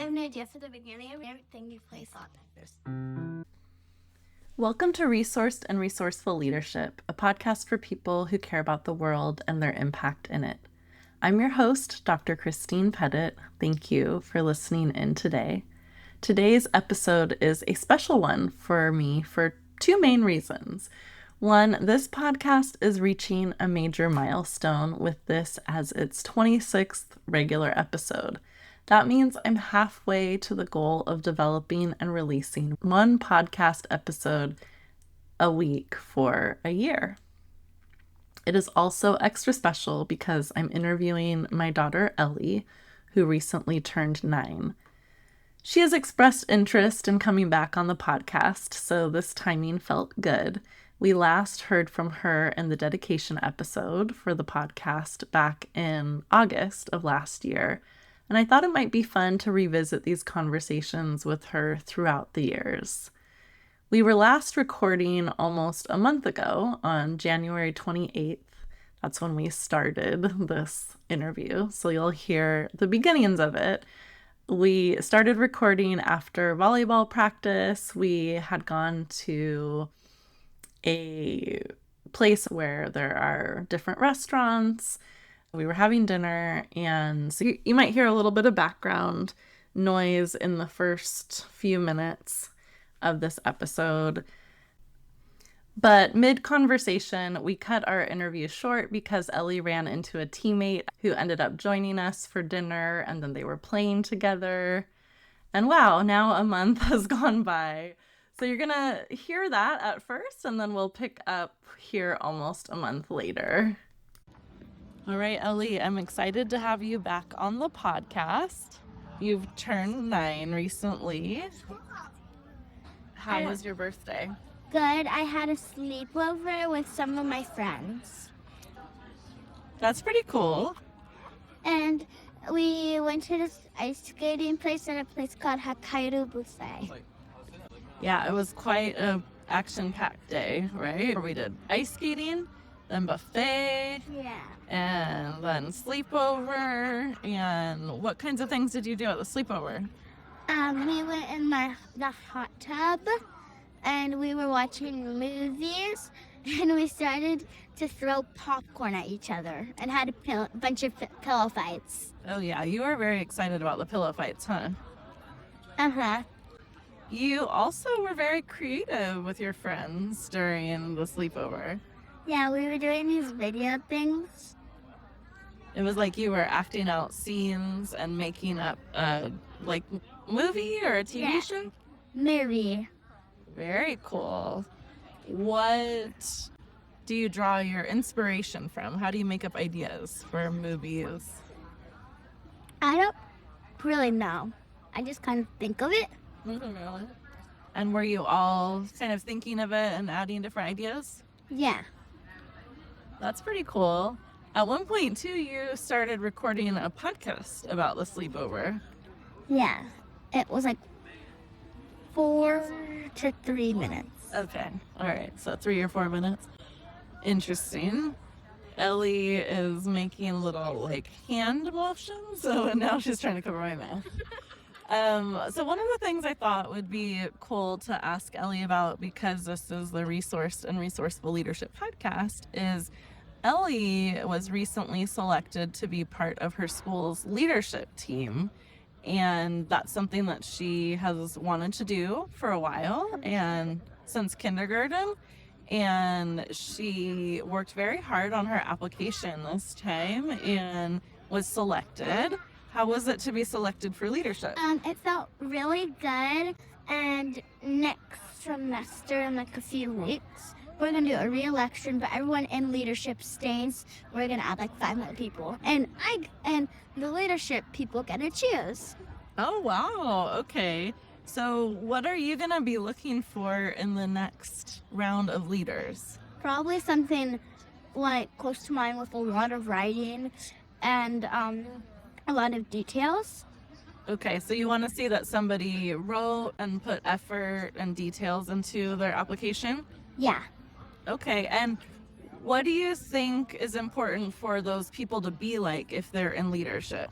have an idea for the beginning of everything you play thought factors. Welcome to Resourced and Resourceful Leadership, a podcast for people who care about the world and their impact in it. I'm your host, Dr. Christine Pettit. Thank you for listening in today. Today's episode is a special one for me for two main reasons. One, this podcast is reaching a major milestone with this as its 26th regular episode. That means I'm halfway to the goal of developing and releasing one podcast episode a week for a year. It is also extra special because I'm interviewing my daughter Ellie, who recently turned 9. She has expressed interest in coming back on the podcast, so this timing felt good. We last heard from her in the dedication episode for the podcast back in August of last year, and I thought it might be fun to revisit these conversations with her throughout the years. We were last recording almost a month ago on January 28th. That's when we started this interview, so you'll hear the beginnings of it. We started recording after volleyball practice. We had gone to a place where there are different restaurants. We were having dinner, and so you might hear a little bit of background noise in the first few minutes of this episode. But mid-conversation, we cut our interview short because Ellie ran into a teammate who ended up joining us for dinner, and then they were playing together. And wow, now a month has gone by. So you're going to hear that at first, and then we'll pick up here almost a month later. All right, Ellie, I'm excited to have you back on the podcast. You've turned 9 recently. How was your birthday? Good. I had a sleepover with some of my friends. That's pretty cool. And we went to this ice skating place at a place called Hokkaido Buffet. Yeah, it was quite an action-packed day, right? We did ice skating, then buffet, and then sleepover. And what kinds of things did you do at the sleepover? We went in the hot tub, and we were watching movies, and we started to throw popcorn at each other and had a bunch of pillow fights. Oh yeah, you were very excited about the pillow fights, huh? Uh-huh. You also were very creative with your friends during the sleepover. Yeah, we were doing these video things. It was like you were acting out scenes and making up a movie or a TV show? Movie. Very cool. What do you draw your inspiration from? How do you make up ideas for movies? I don't really know. I just kind of think of it. Really? And were you all kind of thinking of it and adding different ideas? Yeah. That's pretty cool. At one point, too, you started recording a podcast about the sleepover. Yeah. It was like 4 to 3 minutes. Okay. All right. So 3 or 4 minutes. Interesting. Ellie is making little hand motions. So now she's trying to cover my mouth. So one of the things I thought would be cool to ask Ellie about, because this is the Resourced and Resourceful Leadership podcast, is Ellie was recently selected to be part of her school's leadership team. And that's something that she has wanted to do for a while, and since kindergarten. And she worked very hard on her application this time and was selected. How was it to be selected for leadership? It felt really good. And next semester, in a few weeks, we're going to do a re-election, but everyone in leadership stays. We're going to add 5 more people. And the leadership people get to choose. Oh, wow. Okay. So what are you going to be looking for in the next round of leaders? Probably something close to mine with a lot of writing and a lot of details. Okay, so you want to see that somebody wrote and put effort and details into their application? Yeah. Okay, and what do you think is important for those people to be like if they're in leadership?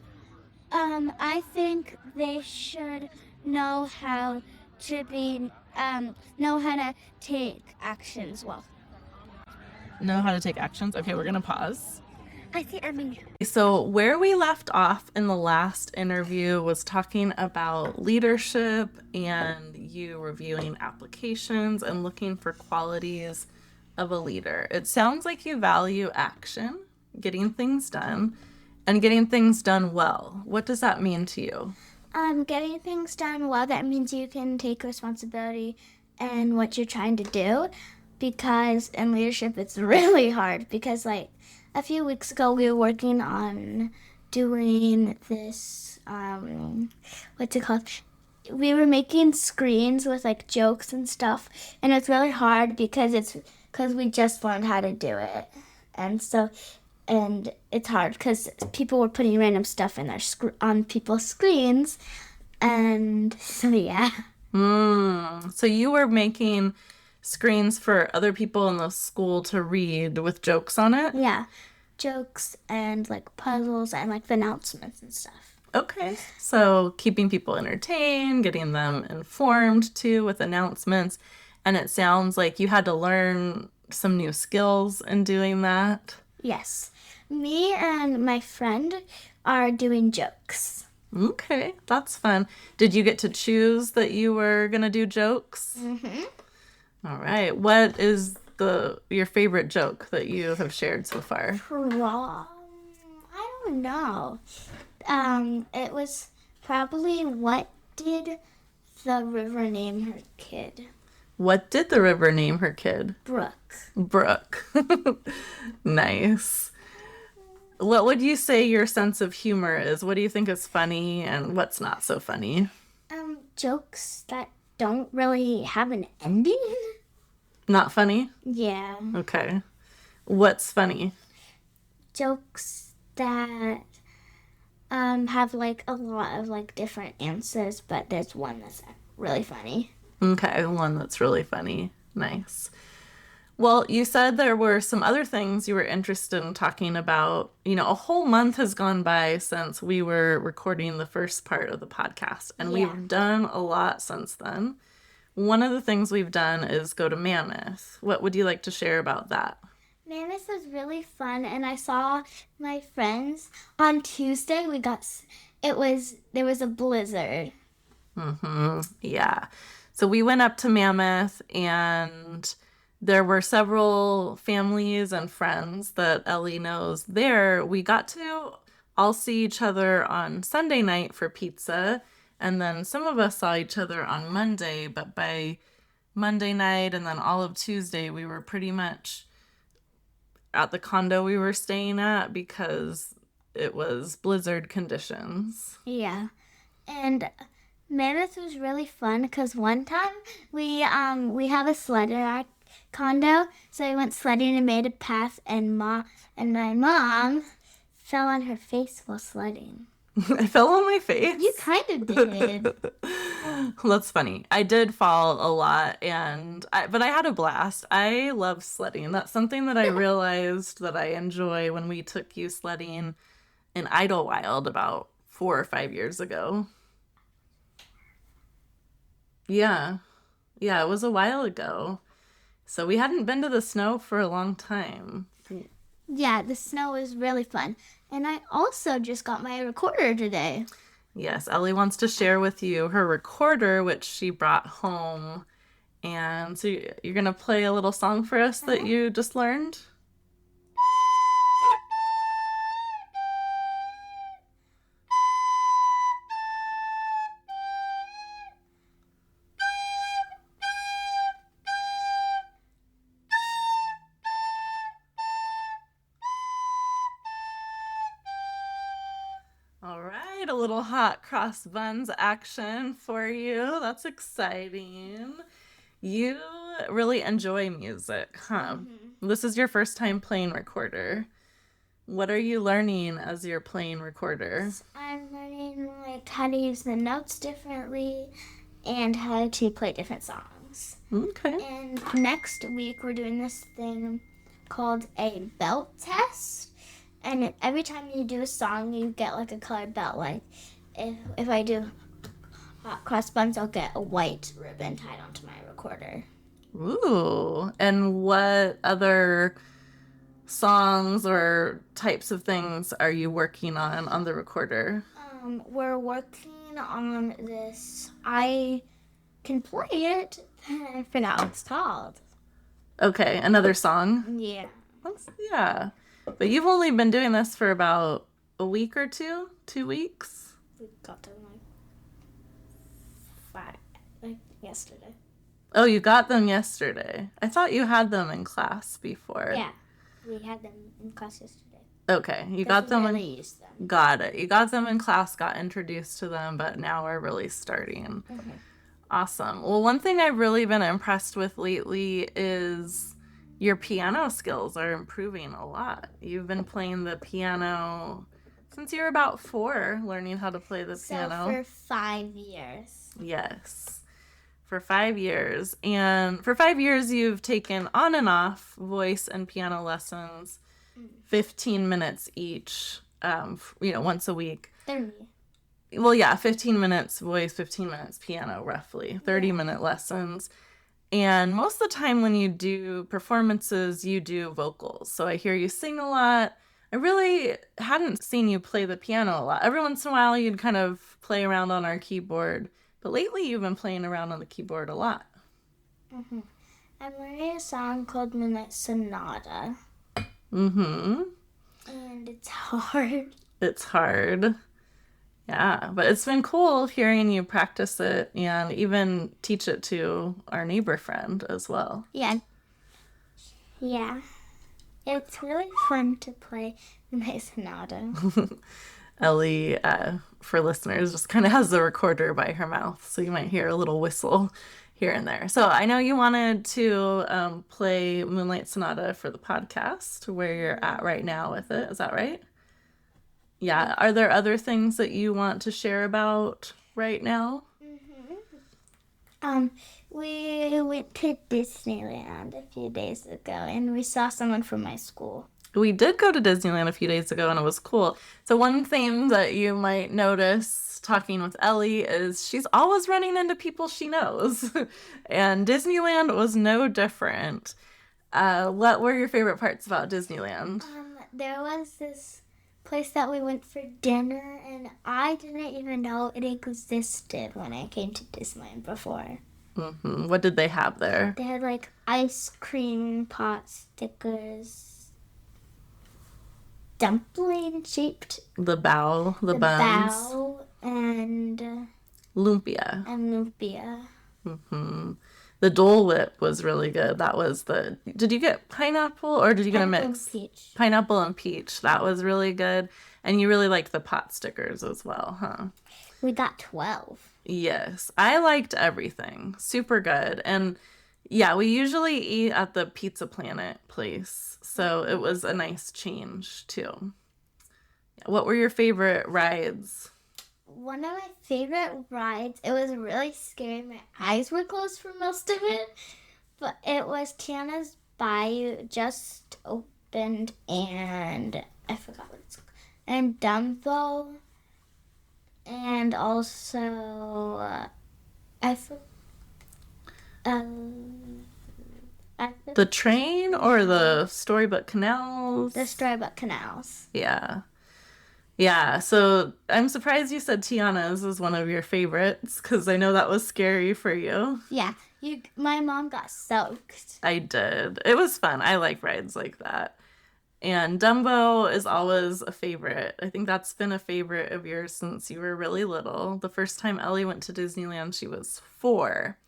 I think they should know how to know how to take actions well. Know how to take actions? Okay, we're going to pause. I mean, So, where we left off in the last interview was talking about leadership and you reviewing applications and looking for qualities of a leader. It sounds like you value action, getting things done, and getting things done well. What does that mean to you? getting things done well, that means you can take responsibility and what you're trying to do, because in leadership it's really hard, because like a few weeks ago we were working on doing this what's it called, we were making screens with like jokes and stuff, and it's really hard because we just learned how to do it, and it's hard because people were putting random stuff in on people's screens, and so yeah. So you were making screens for other people in the school to read with jokes on it? Yeah, jokes and like puzzles and like the announcements and stuff. Okay, so keeping people entertained, getting them informed too with announcements, and it sounds like you had to learn some new skills in doing that. Yes, me and my friend are doing jokes. Okay, that's fun. Did you get to choose that you were gonna do jokes? Mm-hmm. All right. What is your favorite joke that you have shared so far? I don't know. It was probably, what did the river name her kid? What did the river name her kid? Brooke. Nice. What would you say your sense of humor is? What do you think is funny and what's not so funny? Jokes that don't really have an ending. Not funny? Yeah. Okay. What's funny? Jokes that have like a lot of like different answers, but there's one that's really funny. Okay, one that's really funny. Nice. Well, you said there were some other things you were interested in talking about. You know, a whole month has gone by since we were recording the first part of the podcast, and we've done a lot since then. One of the things we've done is go to Mammoth. What would you like to share about that? Mammoth was really fun, and I saw my friends on Tuesday. There was a blizzard. Yeah. So we went up to Mammoth, and there were several families and friends that Ellie knows there. We got to all see each other on Sunday night for pizza, and then some of us saw each other on Monday, but by Monday night and then all of Tuesday, we were pretty much at the condo we were staying at because it was blizzard conditions. Yeah. And Mammoth was really fun because one time we have a sled in our condo, so we went sledding and made a path, and my mom fell on her face while sledding. I fell on my face? You kind of did. That's funny. I did fall a lot, but I had a blast. I love sledding. That's something that I realized that I enjoy when we took you sledding in Idlewild about 4 or 5 years ago. Yeah, it was a while ago. So we hadn't been to the snow for a long time. Yeah, the snow was really fun. And I also just got my recorder today. Yes, Ellie wants to share with you her recorder, which she brought home. And so you're going to play a little song for us that you just learned? All right, a little hot cross buns action for you. That's exciting. You really enjoy music, huh? Mm-hmm. This is your first time playing recorder. What are you learning as you're playing recorder? I'm learning like how to use the notes differently and how to play different songs. Okay. And next week we're doing this thing called a belt test. And every time you do a song, you get like a colored belt. Like if I do hot cross buns, I'll get a white ribbon tied onto my recorder. Ooh. And what other songs or types of things are you working on the recorder? We're working on this. I can play it. I forgot what it's called. Okay, another song? Yeah. Yeah. But you've only been doing this for about a week or two? 2 weeks? We got them like yesterday. Oh, you got them yesterday. I thought you had them in class before. Yeah, we had them in class yesterday. Okay, you got them in... Used them. Got it. You got them in class, got introduced to them, but now we're really starting. Mm-hmm. Awesome. Well, one thing I've really been impressed with lately is your piano skills are improving a lot. You've been playing the piano since you were about 4, learning how to play the piano. So for 5 years. Yes. For 5 years. And for 5 years, you've taken on and off voice and piano lessons, 15 minutes each, once a week. 30. Well, yeah, 15 minutes voice, 15 minutes piano, roughly, 30-minute lessons. And most of the time when you do performances, you do vocals. So I hear you sing a lot. I really hadn't seen you play the piano a lot. Every once in a while, you'd kind of play around on our keyboard. But lately, you've been playing around on the keyboard a lot. Mm-hmm. I'm learning a song called Midnight Sonata. Mm-hmm. And it's hard. It's hard. Yeah, but it's been cool hearing you practice it and even teach it to our neighbor friend as well. Yeah. Yeah. It's really fun to play Midnight Sonata. Ellie, for listeners, just kind of has the recorder by her mouth, so you might hear a little whistle here and there. So I know you wanted to play Moonlight Sonata for the podcast, where you're at right now with it. Is that right? Yeah. Are there other things that you want to share about right now? Mm-hmm. We went to Disneyland a few days ago, and we saw someone from my school. We did go to Disneyland a few days ago, and it was cool. So one thing that you might notice talking with Ellie is she's always running into people she knows. And Disneyland was no different. What were your favorite parts about Disneyland? There was this place that we went for dinner, and I didn't even know it existed when I came to Disneyland before. Mm-hmm. What did they have there? They had like ice cream pot stickers, dumpling shaped. The buns. Bao and Lumpia. lumpia. Mm-hmm. The Dole Whip was really good. That was the... Did you get pineapple or did you get a mix? Peach. Pineapple and peach. That was really good. And you really liked the pot stickers as well, huh? We got 12. Yes. I liked everything. Super good. And yeah, we usually eat at the Pizza Planet place. So it was a nice change too. What were your favorite rides? One of my favorite rides, it was really scary. My eyes were closed for most of it. But it was Tiana's Bayou just opened, and I forgot what it's called. And Dumbo. And also, The train or the Storybook Canals? The Storybook Canals. Yeah. Yeah, so I'm surprised you said Tiana's was one of your favorites, because I know that was scary for you. Yeah, my mom got soaked. I did. It was fun. I like rides like that. And Dumbo is always a favorite. I think that's been a favorite of yours since you were really little. The first time Ellie went to Disneyland, she was 4.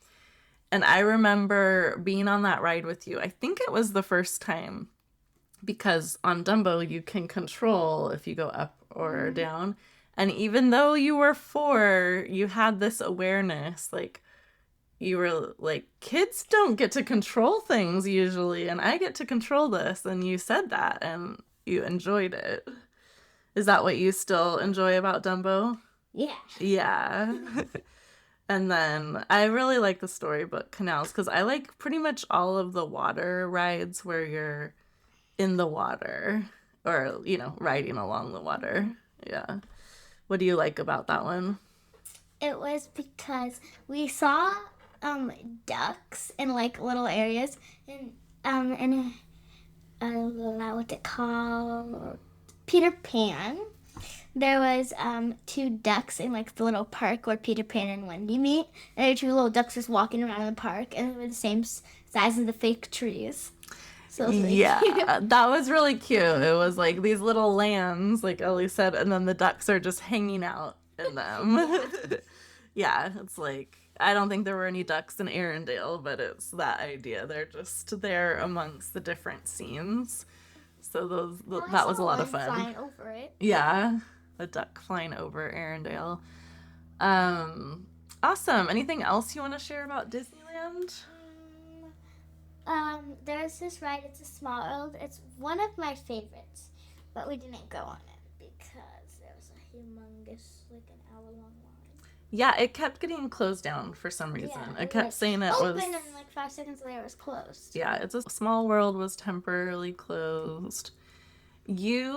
And I remember being on that ride with you. I think it was the first time, because on Dumbo, you can control if you go up or down. And even though you were 4, you had this awareness, like, you were like, kids don't get to control things usually, and I get to control this. And you said that, and you enjoyed it. Is that what you still enjoy about Dumbo? Yeah. Yeah. And then I really like the Storybook Canals, because I like pretty much all of the water rides where you're in the water. or, riding along the water. Yeah. What do you like about that one? It was because we saw ducks in like little areas in what's it called? Peter Pan. There was 2 ducks in like the little park where Peter Pan and Wendy meet. And there were 2 little ducks just walking around in the park, and they were the same size as the fake trees. So it was really cute. That was really cute. It was like these little lambs, like Ellie said, and then the ducks are just hanging out in them. Yeah, it's like, I don't think there were any ducks in Arendelle, but it's that idea. They're just there amongst the different scenes. So that was a lot of fun. Flying over it. Yeah, a duck flying over Arendelle. Awesome. Anything else you want to share about Disneyland? There's this ride. It's a Small World. It's one of my favorites, but we didn't go on it because there was a humongous, like an hour-long line. Yeah, it kept getting closed down for some reason. Yeah, it kept saying it open, was and like 5 seconds later it was closed. Yeah, it's a Small World was temporarily closed. You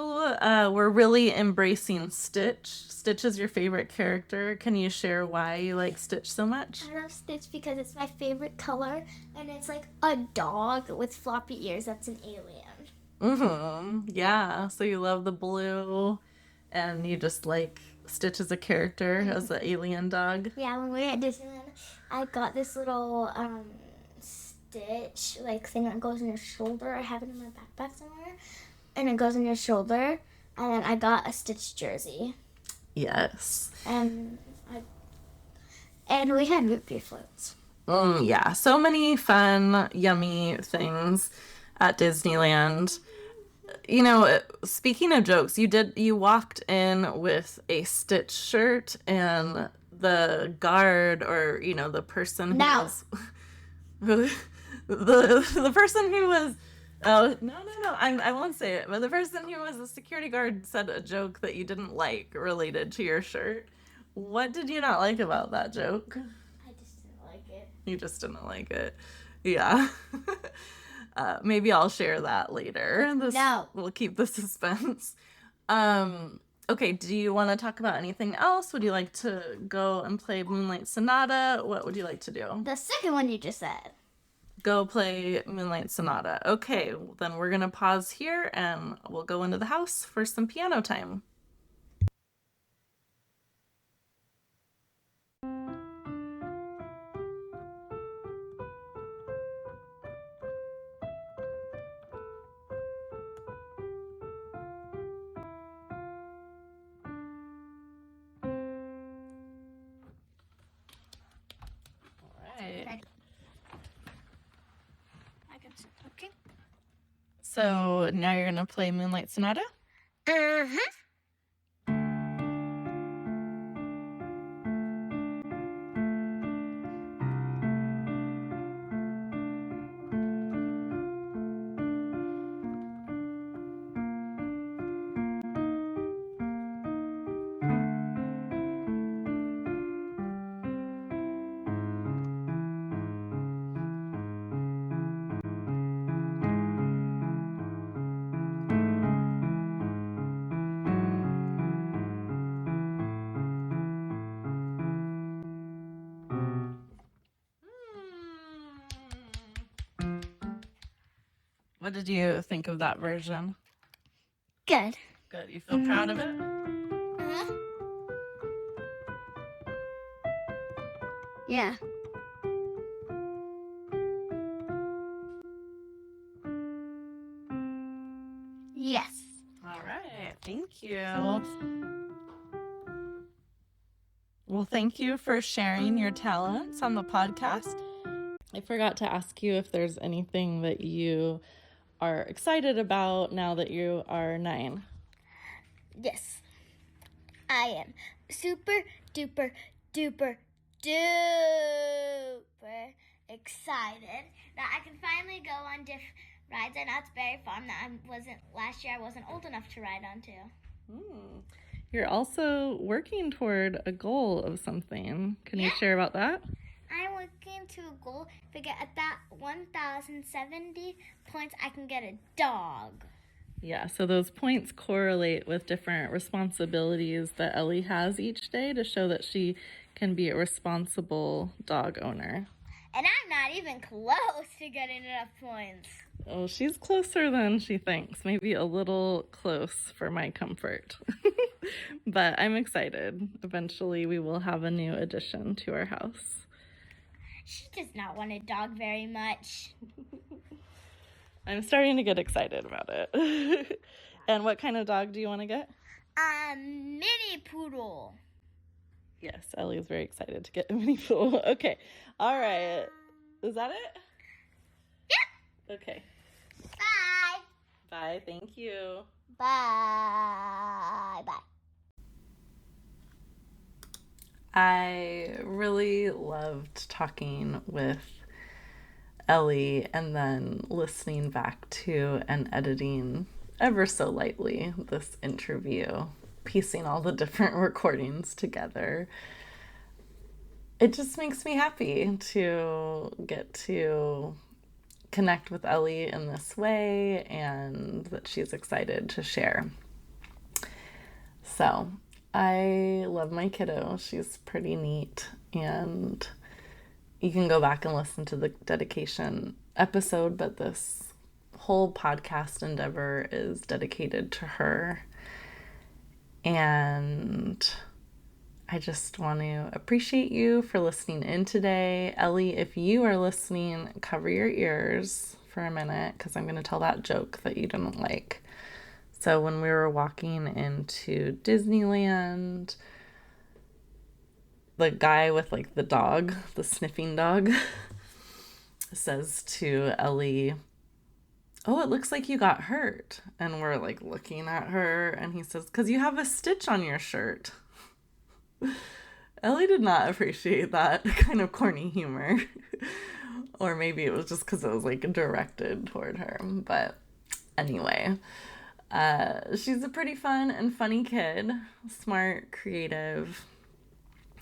were really embracing Stitch. Stitch is your favorite character. Can you share why you like Stitch so much? I love Stitch because it's my favorite color, and it's like a dog with floppy ears that's an alien. Yeah, so you love the blue, and you just like Stitch as a character, as the alien dog. Yeah, when we were at Disneyland, I got this little Stitch like thing that goes in your shoulder. I have it in my backpack somewhere. And it goes in your shoulder, and then I got a Stitch jersey. Yes. And we had root beer floats. Yeah, so many fun, yummy things at Disneyland. Speaking of jokes, you walked in with a Stitch shirt, and the guard, or the person who was the person who was no, I won't say it, but the person who was the security guard said a joke that you didn't like related to your shirt. What did you not like about that joke? I just didn't like it. You just didn't like it. Yeah. Maybe I'll share that later. No. We'll keep the suspense. Okay, do you want to talk about anything else? Would you like to go and play Moonlight Sonata? What would you like to do? The second one you just said. Go play Moonlight Sonata. Okay, then we're going to pause here and we'll go into the house for some piano time. Okay. So now you're going to play Moonlight Sonata? Uh-huh. What did you think of that version? Good. Good. You feel proud of it? Uh-huh. Yeah. Yes. All right. Thank you. Well, thank you for sharing your talents on the podcast. I forgot to ask you if there's anything that you are excited about now that you are 9. Yes. I am super duper duper duper excited that I can finally go on rides. I know it's very fun that last year I wasn't old enough to ride on too. You're also working toward a goal of something. Can you share about that? I'm working to a goal. If I get at that 1,070 points, I can get a dog. Yeah, so those points correlate with different responsibilities that Ellie has each day to show that she can be a responsible dog owner. And I'm not even close to getting enough points. Oh, she's closer than she thinks. Maybe a little close for my comfort. But I'm excited. Eventually, we will have a new addition to our house. She does not want a dog very much. I'm starting to get excited about it. And what kind of dog do you want to get? Mini poodle. Yes, Ellie is very excited to get a mini poodle. Okay. All right. Is that it? Yep. Okay. Bye. Bye. Thank you. Bye. Bye. I really loved talking with Ellie and then listening back to and editing ever so lightly this interview, piecing all the different recordings together. It just makes me happy to get to connect with Ellie in this way and that she's excited to share. So I love my kiddo. She's pretty neat, and you can go back and listen to the dedication episode, but this whole podcast endeavor is dedicated to her. And I just want to appreciate you for listening in today. Ellie, if you are listening, cover your ears for a minute because I'm going to tell that joke that you didn't like. So when we were walking into Disneyland, the guy with like the dog, the sniffing dog, says to Ellie, "Oh, it looks like you got hurt." And we're like looking at her and he says, "'Cause you have a stitch on your shirt." Ellie did not appreciate that kind of corny humor. Or maybe it was just because it was like directed toward her. But anyway, she's a pretty fun and funny kid. Smart, creative,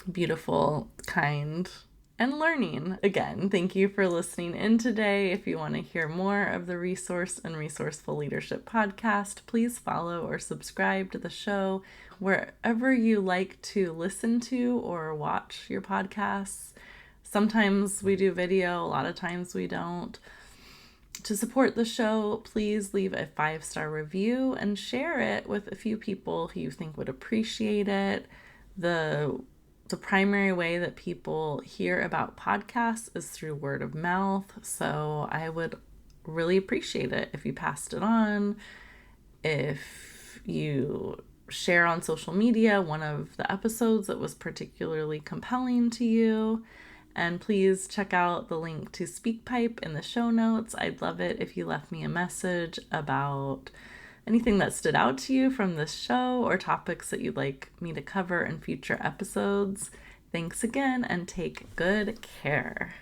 beautiful, kind, and learning. Again, thank you for listening in today. If you want to hear more of the Resourced and Resourceful Leadership podcast, please follow or subscribe to the show wherever you like to listen to or watch your podcasts. Sometimes we do video, a lot of times we don't. To support the show, please leave a 5-star review and share it with a few people who you think would appreciate it. The primary way that people hear about podcasts is through word of mouth, so I would really appreciate it if you passed it on, if you share on social media one of the episodes that was particularly compelling to you. And please check out the link to SpeakPipe in the show notes. I'd love it if you left me a message about anything that stood out to you from this show or topics that you'd like me to cover in future episodes. Thanks again and take good care.